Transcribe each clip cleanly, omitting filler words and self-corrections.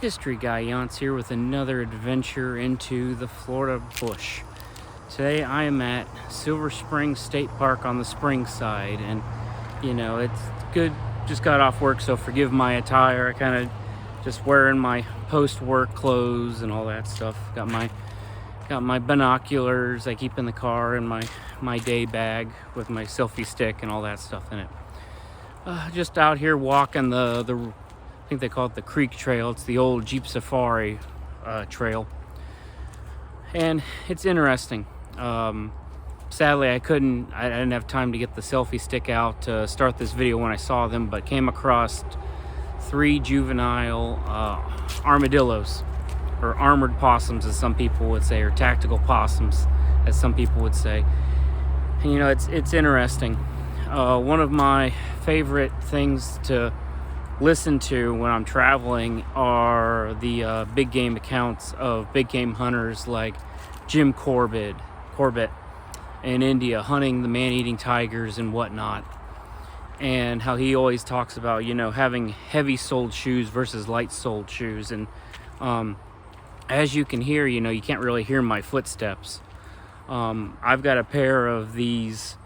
History Guy Yance here with another adventure into the Florida bush. Today I am at Silver Spring State Park on the spring side, and it's good. Just got off work, so forgive my attire. I kind of just wearing my post-work clothes and all that stuff. Got my binoculars I keep in the car, and my day bag with my selfie stick and all that stuff in it. Just out here walking the I think they call it the Creek Trail. It's the old Jeep Safari trail, and it's interesting. Sadly, I didn't have time to get the selfie stick out to start this video when I saw them, but came across 3 juvenile armadillos, or armored possums as some people would say, or tactical possums as some people would say. And it's interesting. One of my favorite things to listen to when I'm traveling are the big game accounts of big game hunters like Jim Corbett in India, hunting the man-eating tigers and whatnot, and how he always talks about having heavy-soled shoes versus light-soled shoes. And as you can hear, you can't really hear my footsteps. I've got a pair of these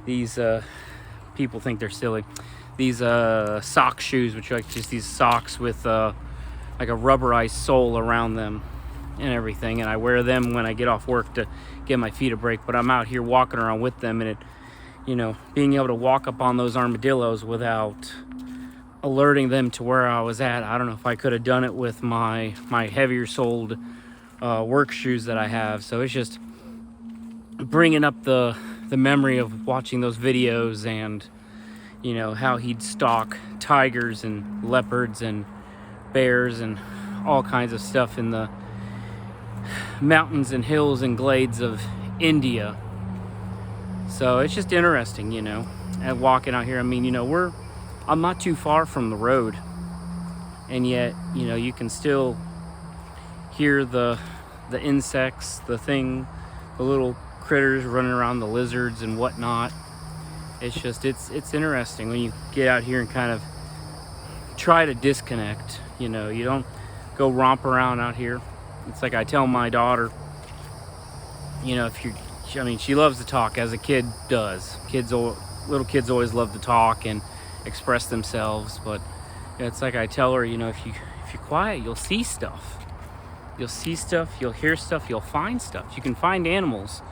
people think they're silly, these sock shoes, which are like just these socks with like a rubberized sole around them and everything, and I wear them when I get off work to give my feet a break. But I'm out here walking around with them, and being able to walk up on those armadillos without alerting them to where I was at, I don't know if I could have done it with my heavier soled work shoes that I have. So it's just bringing up the memory of watching those videos, and how he'd stalk tigers and leopards and bears and all kinds of stuff in the mountains and hills and glades of India. So it's just interesting, and walking out here. I mean, I'm not too far from the road, and yet, you can still hear the insects, the little critters running around, the lizards and whatnot. It's interesting when you get out here and kind of try to disconnect. You don't go romp around out here. It's like I tell my daughter, she loves to talk, as a kid does. Little kids always love to talk and express themselves, but it's like I tell her, if you're quiet, you'll see stuff. You'll see stuff, you'll hear stuff, you'll find stuff. You can find animals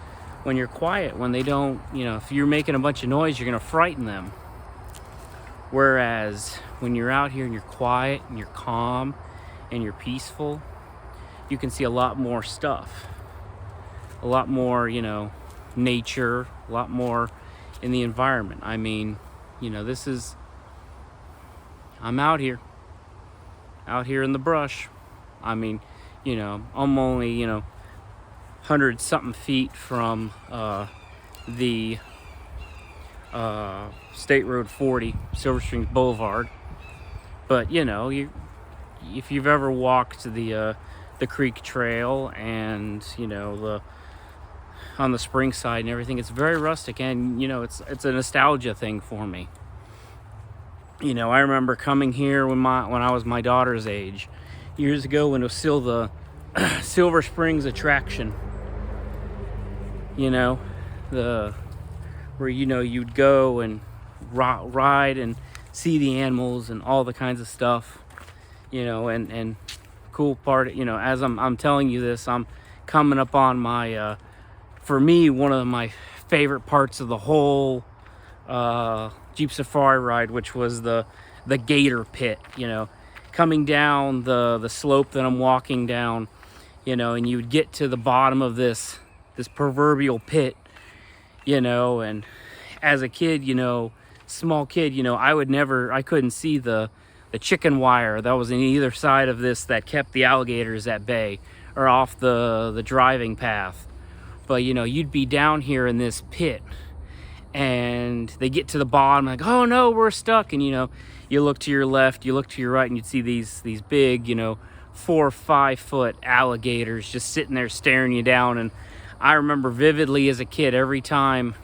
when you're quiet. When they don't, if you're making a bunch of noise, you're going to frighten them. Whereas when you're out here and you're quiet and you're calm and you're peaceful, you can see a lot more stuff. A lot more, nature, a lot more in the environment. I mean, I'm out here in the brush. I mean, I'm only, 100-something feet from the State Road 40, Silver Spring Boulevard. But if you've ever walked the Creek Trail and on the spring side and everything, it's very rustic, and it's a nostalgia thing for me. I remember coming here when I was my daughter's age, years ago, when it was still the Silver Springs attraction. Where you'd go and ride and see the animals and all the kinds of stuff. And cool part, as I'm telling you this, I'm coming up on my for me, one of my favorite parts of the whole Jeep Safari ride, which was the gator pit. Coming down the slope that I'm walking down, and you would get to the bottom of this proverbial pit, and as a kid, small kid, I couldn't see the chicken wire that was on either side of this that kept the alligators at bay or off the driving path. But you'd be down here in this pit, and they get to the bottom, like, oh no, we're stuck. And you look to your left, you look to your right, and you'd see these big 4 or 5 foot alligators just sitting there staring you down. And I remember vividly as a kid, every time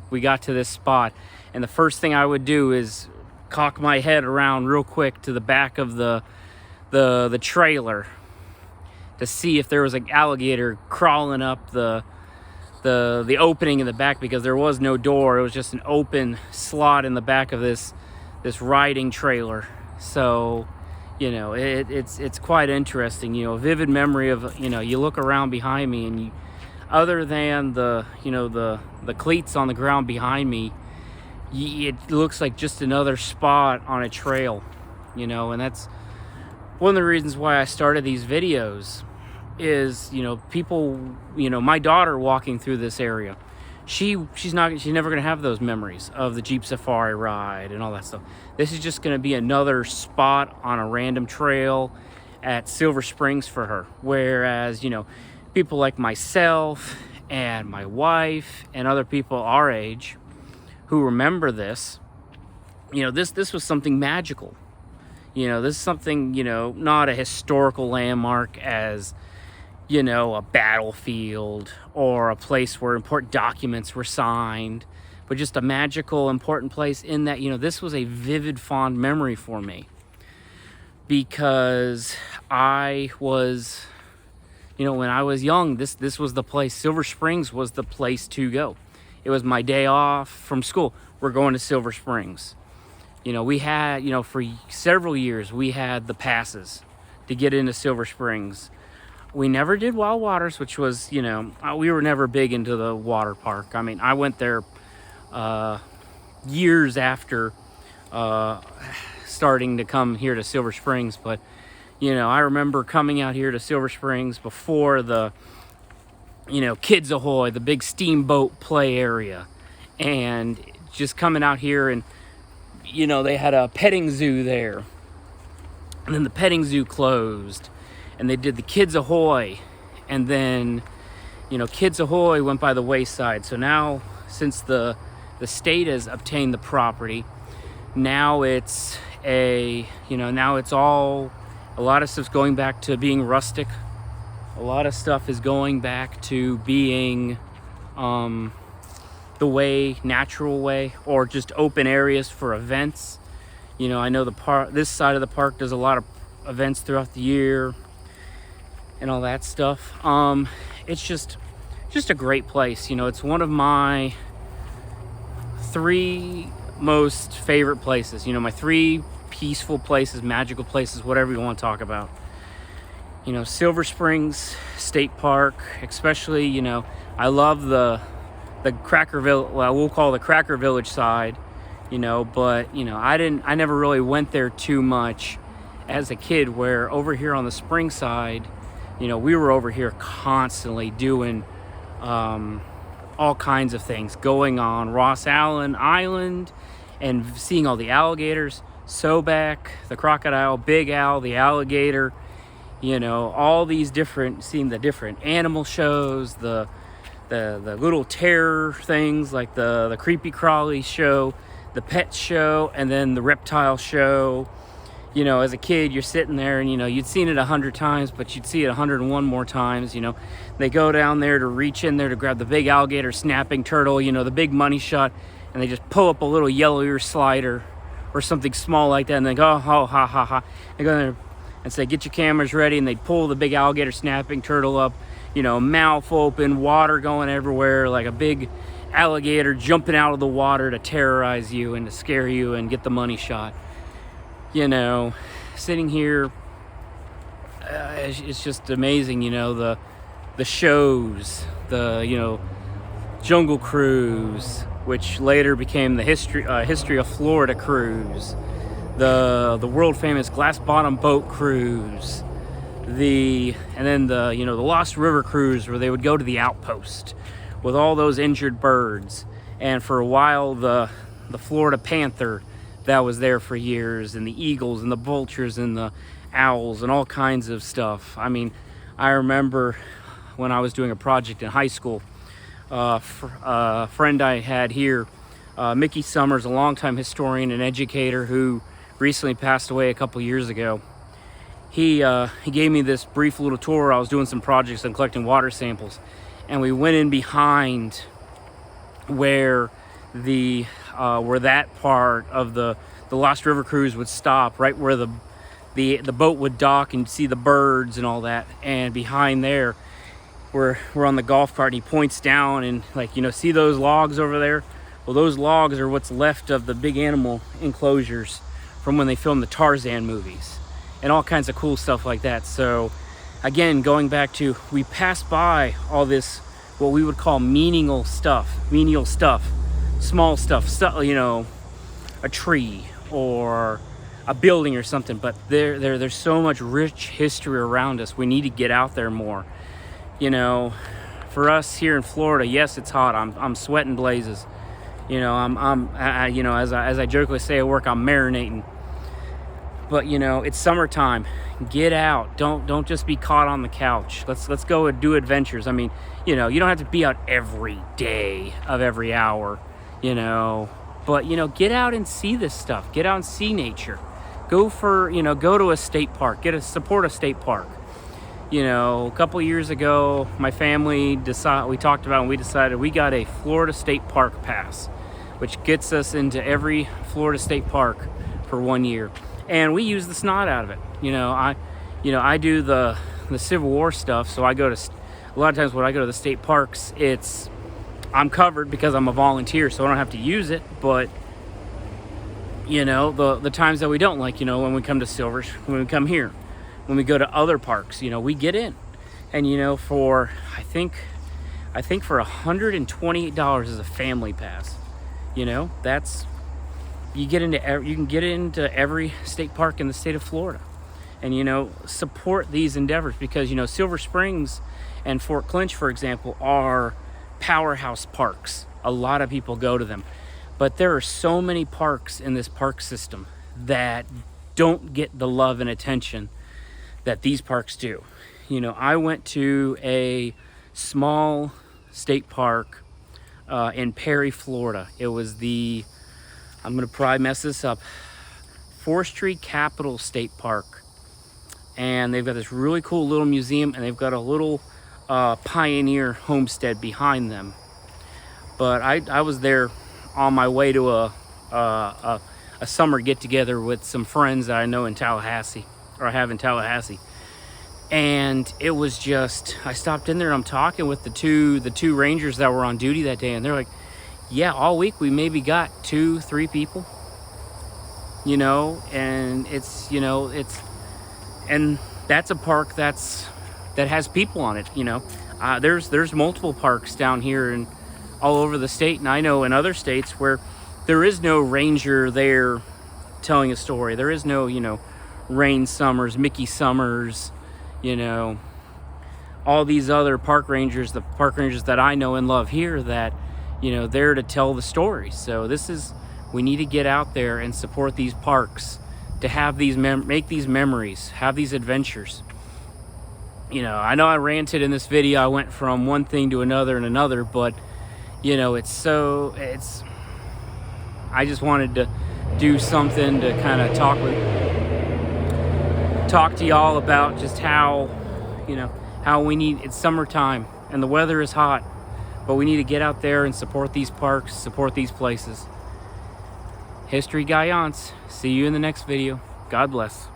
we got to this spot, and the first thing I would do is cock my head around real quick to the back of the the trailer to see if there was an alligator crawling up the opening in the back, because there was no door. It was just an open slot in the back of this riding trailer. So, you know, it's quite interesting. You know, vivid memory of, you know, you look around behind me, and you, other than the, you know, the cleats on the ground behind me, it looks like just another spot on a trail, you know. And that's one of the reasons why I started these videos is, you know, people, you know, my daughter walking through this area, she's never going to have those memories of the Jeep Safari ride and all that stuff. This is just going to be another spot on a random trail at Silver Springs for her. Whereas, you know, people like myself and my wife and other people our age who remember this, you know, this was something magical. You know, this is something, you know, not a historical landmark as, you know, a battlefield or a place where important documents were signed, but just a magical, important place in that, you know, this was a vivid, fond memory for me, because I was, you know, when I was young, this was the place. Silver Springs was the place to go. It was my day off from school. We're going to Silver Springs. You know, we had, you know, for several years, we had the passes to get into Silver Springs. We never did Wild Waters, which was, you know, we were never big into the water park. I mean, I went there years after starting to come here to Silver Springs. But, you know, I remember coming out here to Silver Springs before the, you know, Kids Ahoy, the big steamboat play area. And just coming out here, and, you know, they had a petting zoo there. And then the petting zoo closed. And they did the Kids Ahoy, and then, you know, Kids Ahoy went by the wayside. So now, since the state has obtained the property, now it's a, you know, now it's all, a lot of stuff's going back to being rustic. A lot of stuff is going back to being the way, natural way, or just open areas for events. You know, I know this side of the park does a lot of events throughout the year and all that stuff. It's just a great place. You know, it's one of my 3 most favorite places. You know, my 3 peaceful places, magical places, whatever you want to talk about. You know, Silver Springs State Park, especially, you know, I love the Cracker Village, well, we'll call the Cracker Village side, you know, but, you know, I never really went there too much as a kid, where over here on the Spring side, you know, we were over here constantly doing all kinds of things going on. Ross Allen Island, and seeing all the alligators, Sobek, the crocodile, Big Al, the alligator, you know, all these different, seeing the different animal shows, the little terror things like the creepy crawly show, the pet show, and then the reptile show. You know, as a kid, you're sitting there and, you know, you'd seen it 100 times, but you'd see it 101 more times. You know, they go down there to reach in there to grab the big alligator snapping turtle, you know, the big money shot, and they just pull up a little yellow ear slider or something small like that, and they go, oh, ha, ha, ha. They go there and say, get your cameras ready, and they'd pull the big alligator snapping turtle up, you know, mouth open, water going everywhere, like a big alligator jumping out of the water to terrorize you and to scare you and get the money shot. You know, sitting here, it's just amazing. You know, the shows, you know, Jungle Cruise, which later became the History of Florida Cruise, the world famous Glass Bottom Boat Cruise, and then the, you know, the Lost River Cruise, where they would go to the outpost with all those injured birds, and for a while the Florida Panther that was there for years, and the eagles and the vultures and the owls and all kinds of stuff. I mean, I remember when I was doing a project in high school, a friend I had here, Mickey Summers, a longtime historian and educator who recently passed away a couple years ago. He gave me this brief little tour. I was doing some projects and collecting water samples, and we went in behind where that part of the Lost River Cruise would stop, right where the the boat would dock and see the birds and all that. And behind there, we're on the golf cart, and he points down and, like, you know, see those logs over there? Well, those logs are what's left of the big animal enclosures from when they filmed the Tarzan movies and all kinds of cool stuff like that. So again, going back to, we pass by all this, what we would call menial stuff, small stuff, you know, a tree or a building or something, but there's so much rich history around us. We need to get out there more. You know, for us here in Florida, yes, it's hot. I'm sweating blazes. You know, you know, as I jokingly say at work, I'm marinating. But you know, it's summertime. Get out. Don't just be caught on the couch. Let's go and do adventures. I mean, you know, you don't have to be out every day of every hour, you know, but you know, get out and see this stuff. Get out and see nature. Go to a state park. Support a state park. You know, a couple years ago, my family we talked about, and we decided we got a Florida State Park pass, which gets us into every Florida State Park for 1 year. And we use the snot out of it. You know, I do the Civil War stuff, so I go to, a lot of times when I go to the state parks, I'm covered because I'm a volunteer, so I don't have to use it. But you know, the times that we don't, like, you know, when we come to Silver, when we come here, when we go to other parks, you know, we get in. And you know, for I think for $128 is a family pass. You know, that's, you can get into every state park in the state of Florida. And you know, support these endeavors, because you know, Silver Springs and Fort Clinch, for example, are powerhouse parks. A lot of people go to them. But there are so many parks in this park system that don't get the love and attention that these parks do. You know, I went to a small state park in Perry, Florida. It was I'm gonna probably mess this up, Forestry Capital State Park. And they've got this really cool little museum, and they've got a little pioneer homestead behind them. But I was there on my way to a summer get-together with some friends that I know in Tallahassee, or I have in Tallahassee. And it was just, I stopped in there and I'm talking with the two rangers that were on duty that day, and they're like, yeah, all week we maybe got 2-3 people, you know. And it's, you know, and that's a park that has people on it, you know. There's multiple parks down here and all over the state, and I know in other states where there is no ranger there telling a story. There is no, you know, Rain Summers, Mickey Summers, you know, all these other park rangers, the park rangers that I know and love here, that, you know, there to tell the story. So we need to get out there and support these parks, to have these make these memories, have these adventures. You know I ranted in this video. I went from one thing to another and another, but you know, I just wanted to do something to kind of talk to y'all about just how, you know, how it's summertime and the weather is hot, but we need to get out there and support these parks, support these places. History Guy Yance. See you in the next video. God bless.